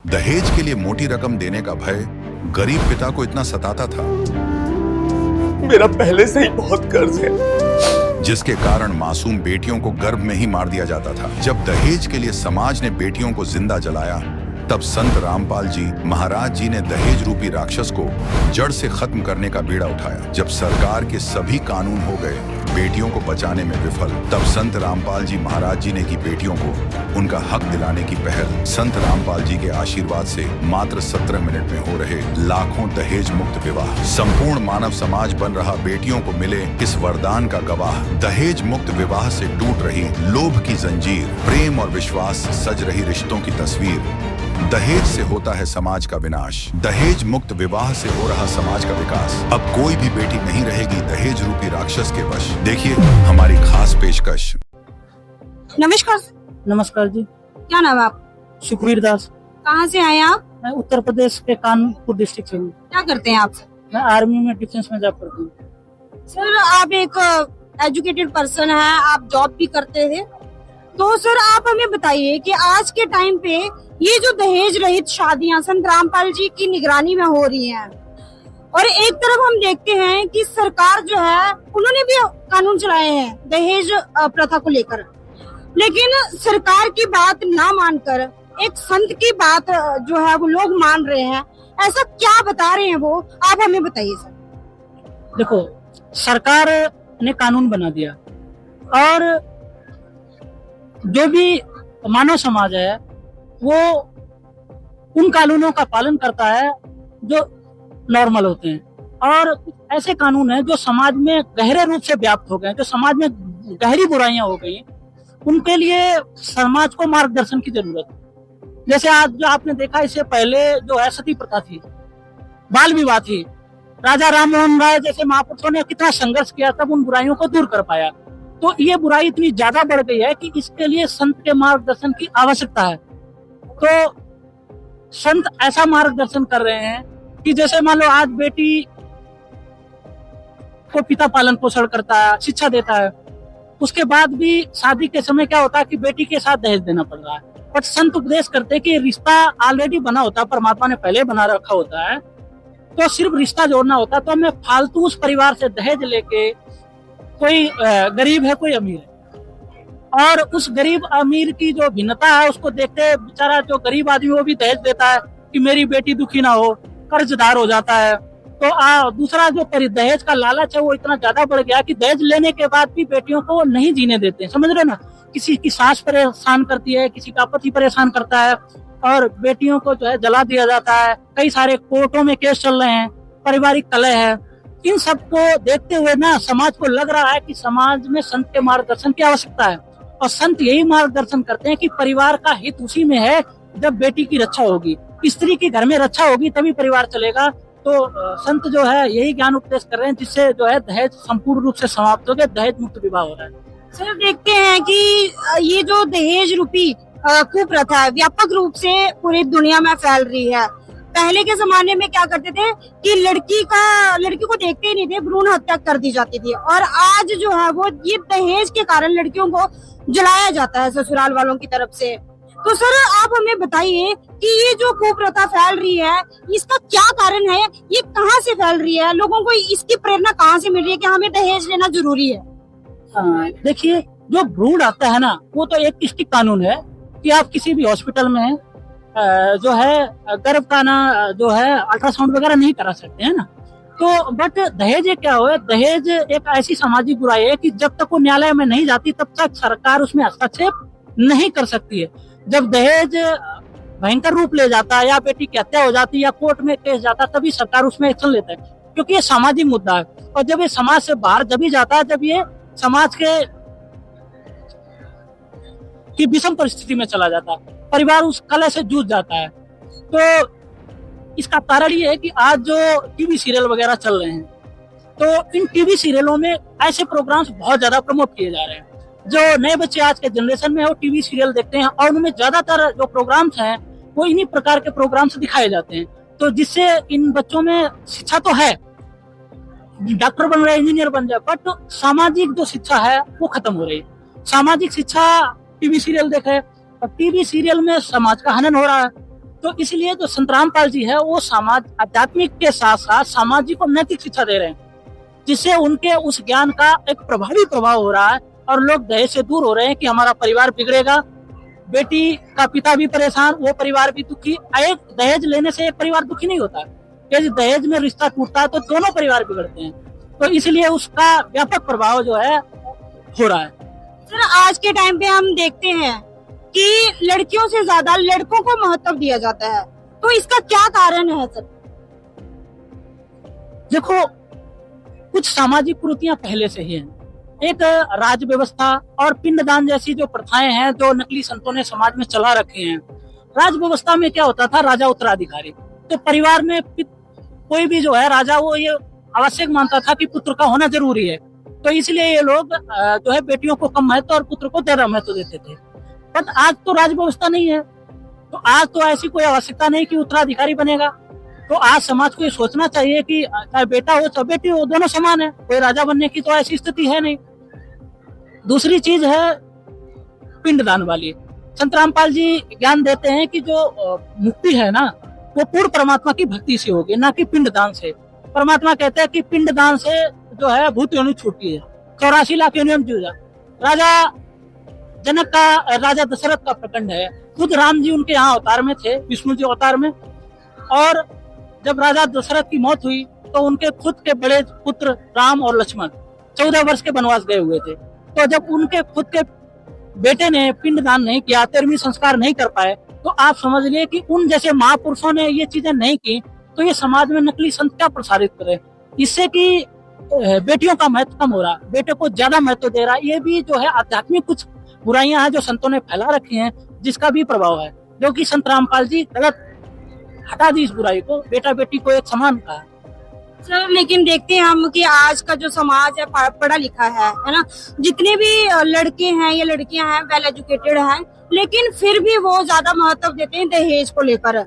दहेज के लिए मोटी रकम देने का भय गरीब पिता को इतना सताता था, मेरा पहले से ही बहुत कर्ज है, जिसके कारण मासूम बेटियों को गर्भ में ही मार दिया जाता था। जब दहेज के लिए समाज ने बेटियों को जिंदा जलाया, तब संत रामपाल जी महाराज जी ने दहेज रूपी राक्षस को जड़ से खत्म करने का बीड़ा उठाया। जब सरकार के सभी कानून हो गए बेटियों को बचाने में विफल, तब संत रामपाल जी महाराज जी ने की बेटियों को उनका हक दिलाने की पहल। संत रामपाल जी के आशीर्वाद से मात्र 17 मिनट में हो रहे लाखों दहेज मुक्त विवाह, संपूर्ण मानव समाज बन रहा बेटियों को मिले इस वरदान का गवाह। दहेज मुक्त विवाह से टूट रही लोभ की जंजीर, प्रेम और विश्वास से सज रही रिश्तों की तस्वीर। दहेज से होता है समाज का विनाश, दहेज मुक्त विवाह से हो रहा समाज का विकास। अब कोई भी बेटी नहीं रहेगी दहेज रूपी राक्षस के वश। देखिए हमारी खास पेशकश। नमस्कार। नमस्कार जी। क्या नाम है आप? सुखवीर दास। कहाँ से आए आप? मैं उत्तर प्रदेश के कानपुर डिस्ट्रिक्ट से हूँ। क्या करते हैं आप? मैं आर्मी में डिफेंस में जॉब करता हूँ। सर आप एक एजुकेटेड पर्सन है, आप जॉब भी करते हैं, तो सर आप हमें बताइए कि आज के टाइम पे ये जो दहेज रहित शादियां संत रामपाल जी की निगरानी में हो रही हैं, और एक तरफ हम देखते हैं कि सरकार जो है उन्होंने भी कानून चलाए हैं दहेज प्रथा को लेकर, लेकिन सरकार की बात ना मानकर एक संत की बात जो है वो लोग मान रहे हैं। ऐसा क्या बता रहे हैं वो, आप हमें बताइए सर। देखो, सरकार ने कानून बना दिया और जो भी मानव समाज है वो उन कानूनों का पालन करता है जो नॉर्मल होते हैं, और ऐसे कानून हैं जो समाज में गहरे रूप से व्याप्त हो गए, जो समाज में गहरी बुराइयां हो गई, उनके लिए समाज को मार्गदर्शन की जरूरत है। जैसे आज जो आपने देखा, इससे पहले जो है सती प्रथा थी, बाल विवाह थी, राजा राम मोहन राय जैसे महापुरुषों ने कितना संघर्ष किया तब उन बुराइयों को दूर कर पाया। तो ये बुराई इतनी ज्यादा बढ़ गई है कि इसके लिए संत के मार्गदर्शन की आवश्यकता है। तो संत ऐसा मार्गदर्शन कर रहे हैं कि जैसे मान लो आज बेटी को पिता पालन पोषण करता है, शिक्षा देता है, उसके बाद भी शादी के समय क्या होता है कि बेटी के साथ दहेज देना पड़ रहा है। बट संत उपदेश करते हैं कि रिश्ता ऑलरेडी बना होता है, परमात्मा ने पहले बना रखा होता है, तो सिर्फ रिश्ता जोड़ना होता है। तो हमें फालतू उस परिवार से दहेज लेके, कोई गरीब है कोई अमीर है, और उस गरीब अमीर की जो भिन्नता है उसको देखते बेचारा जो गरीब आदमी वो भी दहेज देता है कि मेरी बेटी दुखी ना हो, कर्जदार हो जाता है। तो दूसरा जो दहेज का लालच है वो इतना ज्यादा बढ़ गया कि दहेज लेने के बाद भी बेटियों को नहीं जीने देते, समझ रहे हो ना। किसी की सास परेशान करती है, किसी का पति परेशान करता है, और बेटियों को जो है जला दिया जाता है। कई सारे कोर्टों में केस चल रहे हैं, पारिवारिक कलह है। इन सब को देखते हुए ना समाज को लग रहा है कि समाज में संत के मार्गदर्शन की आवश्यकता है, और संत यही मार्गदर्शन करते हैं कि परिवार का हित उसी में है जब बेटी की रक्षा होगी, स्त्री की घर में रक्षा होगी तभी परिवार चलेगा। तो संत जो है यही ज्ञान उपदेश कर रहे हैं जिससे जो है दहेज संपूर्ण रूप से समाप्त हो गया, दहेज मुक्त विवाह हो रहा है। सर देखते हैं कि ये जो दहेज रूपी कुप्रथा है व्यापक रूप से पूरी दुनिया में फैल रही है। पहले के जमाने में क्या करते थे कि लड़की को देखते ही नहीं थे, भ्रूण हत्या कर दी जाती थी, और आज जो है वो ये दहेज के कारण लड़कियों को जलाया जाता है ससुराल वालों की तरफ से। तो सर आप हमें बताइए कि ये जो कुप्रथा फैल रही है इसका क्या कारण है, ये कहाँ से फैल रही है, लोगों को इसकी प्रेरणा कहाँ से मिल रही है कि हमें दहेज लेना जरूरी है? देखिए, जो भ्रूण हत्या है ना वो तो एक स्ट्रिक्ट कानून है कि आप किसी भी हॉस्पिटल में जो है गर्भ का ना जो है अल्ट्रासाउंड वगैरह नहीं करा सकते हैं ना। तो बट दहेज क्या हो, दहेज एक ऐसी सामाजिक बुराई है कि जब तक वो न्यायालय में नहीं जाती तब तक सरकार उसमें हस्तक्षेप नहीं कर सकती है। जब दहेज भयंकर रूप ले जाता है या बेटी की हत्या हो जाती है या कोर्ट में केस जाता है तभी सरकार उसमें एक्शन लेता है, क्योंकि ये सामाजिक मुद्दा है। और जब ये समाज से बाहर जब ही जाता है जब ये समाज की विषम परिस्थिति में चला जाता है, परिवार उस कलह से जूझ जाता है। तो इसका कारण ये है कि आज जो टीवी सीरियल वगैरह चल रहे हैं, तो इन टीवी सीरियलों में ऐसे प्रोग्राम्स बहुत ज्यादा प्रमोट किए जा रहे हैं। जो नए बच्चे आज के जनरेशन में है वो टीवी सीरियल देखते हैं, और उनमें ज्यादातर जो प्रोग्राम्स हैं वो इन्हीं प्रकार के प्रोग्राम्स दिखाए जाते हैं। तो जिससे इन बच्चों में शिक्षा तो है, डॉक्टर बन रहे, इंजीनियर बन जाए, बट सामाजिक जो शिक्षा है वो खत्म हो रही है। सामाजिक शिक्षा टीवी सीरियल देखे, और टीवी सीरियल में समाज का हनन हो रहा है। तो इसलिए जो संत रामपाल जी है वो समाज आध्यात्मिक के साथ साथ सामाजिक और नैतिक शिक्षा दे रहे हैं, जिससे उनके उस ज्ञान का एक प्रभावी प्रभाव हो रहा है और लोग दहेज से दूर हो रहे हैं कि हमारा परिवार बिगड़ेगा, बेटी का पिता भी परेशान, वो परिवार भी दुखी। एक दहेज लेने से एक परिवार दुखी नहीं होता, यदि दहेज में रिश्ता टूटता है तो दोनों परिवार बिगड़ते हैं। तो इसलिए उसका व्यापक प्रभाव जो है हो रहा है। सर आज के टाइम पे हम देखते हैं कि लड़कियों से ज्यादा लड़कों को महत्व दिया जाता है, तो इसका क्या कारण है सर? देखो, कुछ सामाजिक कुरीतियां पहले से ही हैं। एक राज व्यवस्था और पिंडदान जैसी जो प्रथाएं हैं जो नकली संतों ने समाज में चला रखे हैं। राज व्यवस्था में क्या होता था, राजा उत्तराधिकारी, तो परिवार में कोई भी जो है राजा वो ये आवश्यक मानता था कि पुत्र का होना जरूरी है, तो इसलिए ये लोग जो है बेटियों को कम महत्व और पुत्र को ज्यादा महत्व देते थे। बट आज तो राज व्यवस्था नहीं है, तो आज तो ऐसी कोई आवश्यकता नहीं कि उत्तराधिकारी बनेगा। तो आज समाज को ये सोचना चाहिए कि चाहे बेटा हो चाहे बेटी हो, दोनों समान है, कोई राजा बनने की तो ऐसी स्थिति है नहीं। दूसरी चीज है पिंडदान वाली। संत रामपाल जी ज्ञान देते हैं कि जो मुक्ति है ना वो पूर्ण परमात्मा की भक्ति से होगी, ना कि पिंडदान से। परमात्मा कहते हैं कि पिंडदान से जो है भूत योनि छूटती है, 84 लाख योनियों में जा। राजा जनक का, राजा दशरथ का प्रखंड है, खुद राम जी उनके यहाँ अवतार में थे, विष्णु जी अवतार में। और जब राजा दशरथ की मौत हुई तो उनके खुद के बड़े पुत्र राम और लक्ष्मण 14 वर्ष के वनवास गए हुए थे। तो जब उनके खुद के बेटे ने पिंडदान नहीं किया, 13वीं संस्कार नहीं कर पाए, तो आप समझ लिए कि उन जैसे महापुरुषों ने ये चीजें नहीं की तो ये समाज में नकली संत क्या प्रसारित करे, इससे कि बेटियों का महत्व कम हो रहा, बेटे को ज्यादा महत्व दे रहा। ये भी जो है आध्यात्मिक कुछ बुराइयां हैं जो संतों ने फैला रखी हैं, जिसका भी प्रभाव है, जो कि संत रामपाल जी गलत हटा दी इस बुराई को, बेटा बेटी को एक समान कहा। सर लेकिन देखते हैं हम कि आज का जो समाज है पढ़ा लिखा है ना, जितने भी लड़के हैं या लड़कियां हैं वेल एजुकेटेड हैं, लेकिन फिर भी वो ज्यादा महत्व देते हैं दहेज को लेकर।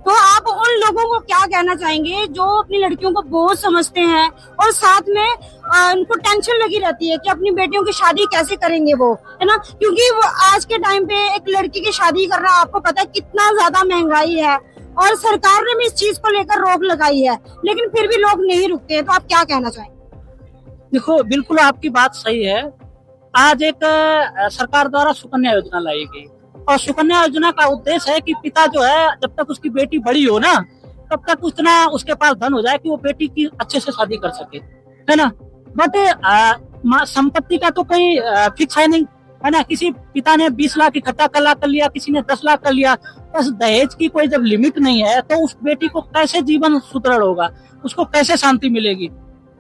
तो आप उन लोगों को क्या कहना चाहेंगे जो अपनी लड़कियों को बोझ समझते हैं और साथ में उनको टेंशन लगी रहती है कि अपनी बेटियों की शादी कैसे करेंगे वो, है ना? क्योंकि वो आज के टाइम पे एक लड़की की शादी करना आपको पता है कितना ज्यादा महंगाई है, और सरकार ने भी इस चीज को लेकर रोक लगाई है, लेकिन फिर भी लोग नहीं रुकते हैं। तो आप क्या कहना चाहेंगे? देखो, बिल्कुल आपकी बात सही है। आज एक सरकार द्वारा सुकन्या योजना लाई गई, और सुकन्या योजना का उद्देश्य है कि पिता जो है जब तक उसकी बेटी बड़ी हो ना, तब तक उतना उसके पास धन हो जाए कि वो बेटी की अच्छे से शादी कर सके, है ना। बट संपत्ति का तो कोई फिक्स है नहीं, है ना। किसी पिता ने 20 लाख इकट्ठा कर लिया, किसी ने 10 लाख कर लिया, बस दहेज की कोई जब लिमिट नहीं है तो उस बेटी को कैसे जीवन सुदृढ़ होगा, उसको कैसे शांति मिलेगी।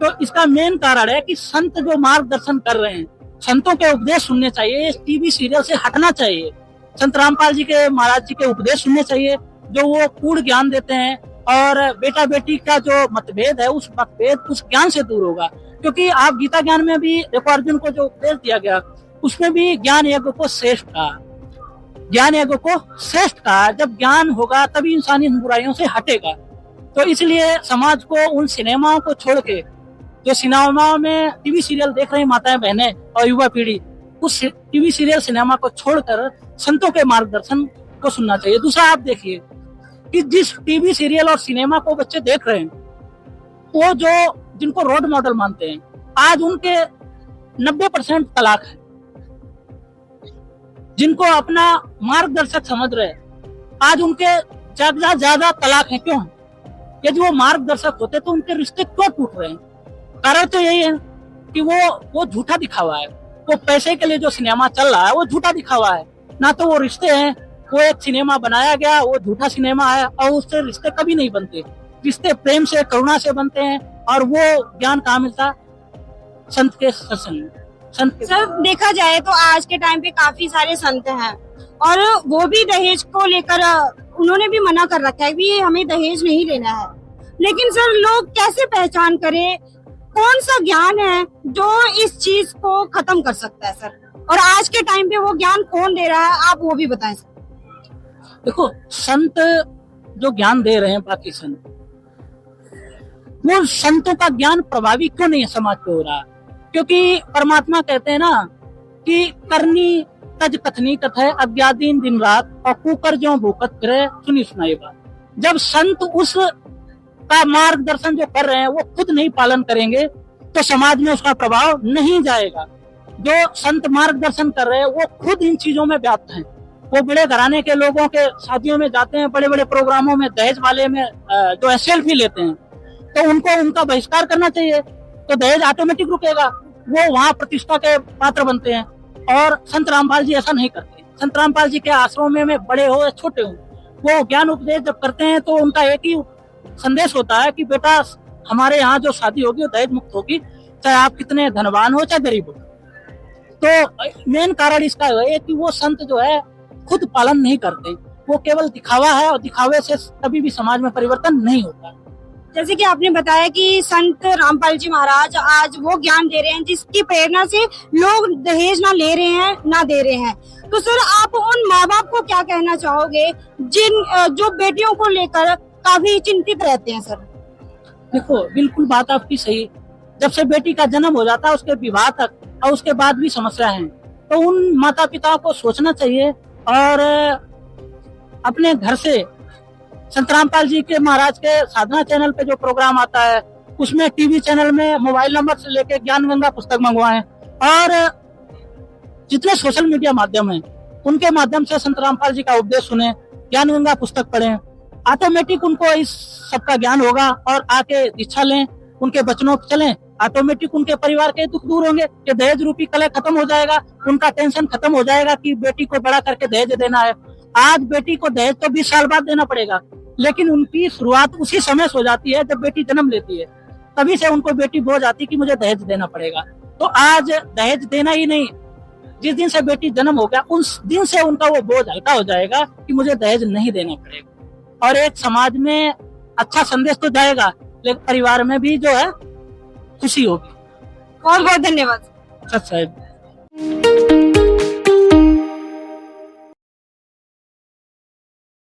तो इसका मेन कारण है कि संत जो मार्गदर्शन कर रहे हैं, संतों के उपदेश सुनने चाहिए, इस टीवी सीरियल से हटना चाहिए। संत रामपाल जी के, महाराज जी के उपदेश सुनने चाहिए, जो वो पूर्ण ज्ञान देते हैं, और बेटा बेटी का जो मतभेद है उस मतभेद उस ज्ञान से दूर होगा। क्योंकि आप गीता ज्ञान में भी देखो, अर्जुन को जो उपदेश दिया गया उसमें भी ज्ञान यज्ञ को श्रेष्ठ कहा, ज्ञान यज्ञ को श्रेष्ठ कहा। जब ज्ञान होगा तभी इंसान इन बुराइयों से हटेगा। तो इसलिए समाज को उन सिनेमाओं को छोड़ के, जो सिनेमाओं में टीवी सीरियल देख रही माताएं बहनें और युवा पीढ़ी, उस टीवी सीरियल सिनेमा को छोड़कर संतों के मार्गदर्शन को सुनना चाहिए। दूसरा, आप देखिए कि जिस टीवी सीरियल और सिनेमा को बच्चे देख रहे हैं, वो जो जिनको रोल मॉडल मानते हैं, आज उनके 90% तलाक है। जिनको अपना मार्गदर्शक समझ रहे हैं, आज उनके ज्यादा तलाक है। क्यों? यदि वो मार्गदर्शक होते तो उनके रिश्ते क्यों टूट रहे हैं? कारण तो यही है कि वो झूठा दिखावा है। वो पैसे के लिए जो सिनेमा चल रहा है वो झूठा दिखावा है, ना तो वो रिश्ते हैं। वो एक सिनेमा बनाया गया, वो झूठा सिनेमा है, और उससे रिश्ते कभी नहीं बनते। रिश्ते प्रेम से, करुणा से बनते हैं, और वो ज्ञान कहाँ मिलता? संत के सत्संग। सर देखा जाए तो आज के टाइम पे काफी सारे संत हैं, और वो भी दहेज को लेकर उन्होंने भी मना कर रखा है कि हमें दहेज नहीं लेना है। लेकिन सर लोग कैसे पहचान करें कौन सा ज्ञान है जो इस चीज को खत्म कर सकता है सर? और आज के टाइम पे वो ज्ञान कौन दे रहा है, आप वो भी बताएं सर। देखो, संत जो ज्ञान दे रहे हैं, बाकी संत, वो संतों का ज्ञान प्रभावी क्यों नहीं समाज पे हो रहा? क्योंकि परमात्मा कहते हैं ना कि करनी तज कथनी कथय अज्ञादीन दिन रात और कुकर ज्यों भूकत फिरे सुनी सुनाई बात। जब संत उस का मार्गदर्शन जो कर रहे हैं वो खुद नहीं पालन करेंगे तो समाज में उसका प्रभाव नहीं जाएगा। जो संत मार्गदर्शन कर रहे हैं वो खुद इन चीजों में व्याप्त हैं। वो बड़े घराने के लोगों के शादियों में जाते हैं, बड़े बड़े प्रोग्रामों में, दहेज वाले में जो है सेल्फी लेते हैं, तो उनको उनका बहिष्कार करना चाहिए, तो दहेज ऑटोमेटिक रुकेगा, वो वहाँ प्रतिष्ठा के पात्र बनते हैं। और संत रामपाल जी ऐसा नहीं करते। संत रामपाल जी के आश्रम में बड़े हो या छोटे हो, वो ज्ञान उपदेश जब करते हैं तो उनका एक ही संदेश होता है कि बेटा हमारे यहाँ जो शादी होगी वो दहेज मुक्त होगी, चाहे आप कितने धनवान हो चाहे गरीब हो। तो मेन कारण इसका है कि वो संत जो है खुद पालन नहीं करते, वो केवल दिखावा है और दिखावे से कभी भी समाज में परिवर्तन नहीं होता। जैसे कि आपने बताया कि संत रामपाल जी महाराज आज वो ज्ञान दे रहे हैं जिसकी प्रेरणा से लोग दहेज ना ले रहे हैं ना दे रहे हैं। तो सर आप उन माँ बाप को क्या कहना चाहोगे जिन जो बेटियों को लेकर काफी चिंतित रहते हैं? सर देखो, बिल्कुल बात आपकी सही। जब से बेटी का जन्म हो जाता है उसके विवाह तक और उसके बाद भी समस्या है, तो उन माता पिता को सोचना चाहिए और अपने घर से संत रामपाल जी के महाराज के साधना चैनल पे जो प्रोग्राम आता है उसमें टीवी चैनल में मोबाइल नंबर से लेके ज्ञान गंगा पुस्तक मंगवाएं और जितने सोशल मीडिया माध्यम हैं उनके माध्यम से संत रामपाल जी का उपदेश सुने, ज्ञान गंगा पुस्तक पढ़ें, ऑटोमेटिक उनको इस सबका ज्ञान होगा और आके दीक्षा लें, उनके वचनों पर चलें, ऑटोमेटिक उनके परिवार के दुख दूर होंगे कि दहेज रूपी कलह खत्म हो जाएगा, उनका टेंशन खत्म हो जाएगा कि बेटी को बड़ा करके दहेज देना है। आज बेटी को दहेज तो 20 साल बाद देना पड़ेगा, लेकिन उनकी शुरुआत उसी समय से हो जाती है जब बेटी जन्म लेती है, तभी से उनको बेटी बोझ आती कि मुझे दहेज देना पड़ेगा। तो आज दहेज देना ही नहीं, जिस दिन से बेटी जन्म हो गया उस दिन से उनका वो बोझ हल्का हो जाएगा कि मुझे दहेज नहीं देना पड़ेगा और एक समाज में अच्छा संदेश तो जाएगा, लेकिन परिवार में भी जो है खुशी होगी। बहुत बहुत धन्यवाद। सच साहब।